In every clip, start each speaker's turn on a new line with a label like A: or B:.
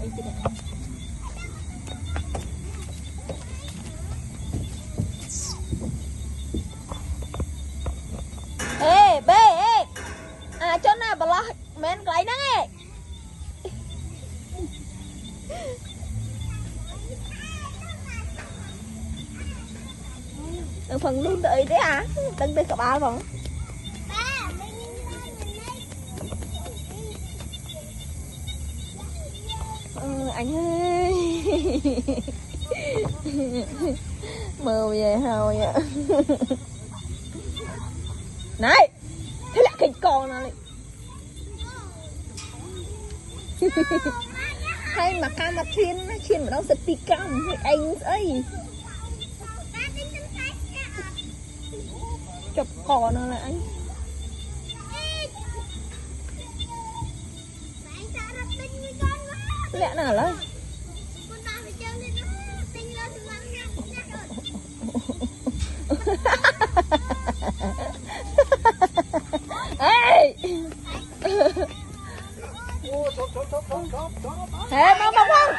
A: đi chứ này. Ê bê ê à cho nào bà lo men cái đó nghe đừng phần luôn đợi đấy à đừng đi cả ba vòng anh ơi mơ về rồi ạ này thế là cái con này hay mà cam mà chiên mà đâu sẽ pi cam anh ấy chụp cò nó là anh lẽ nào lấy ê thế nó bông không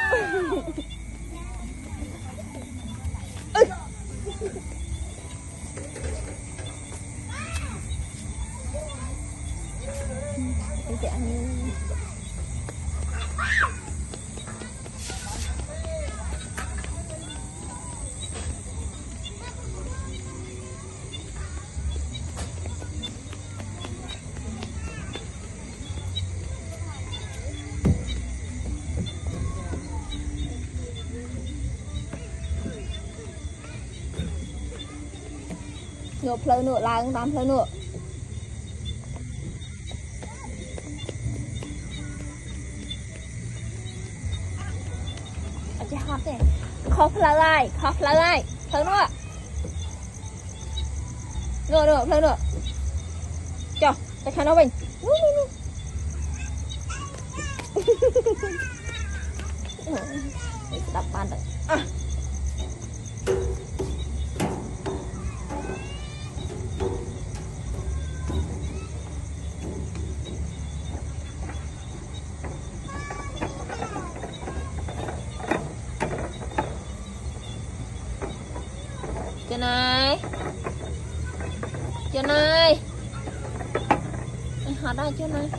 A: nộp phơi nữa là tám phơi nữa ở trên hot này khó phơi phơi nữa phơi nữa cho ta khai nó bình đập bàn đấy à. Trên này họ đây trên này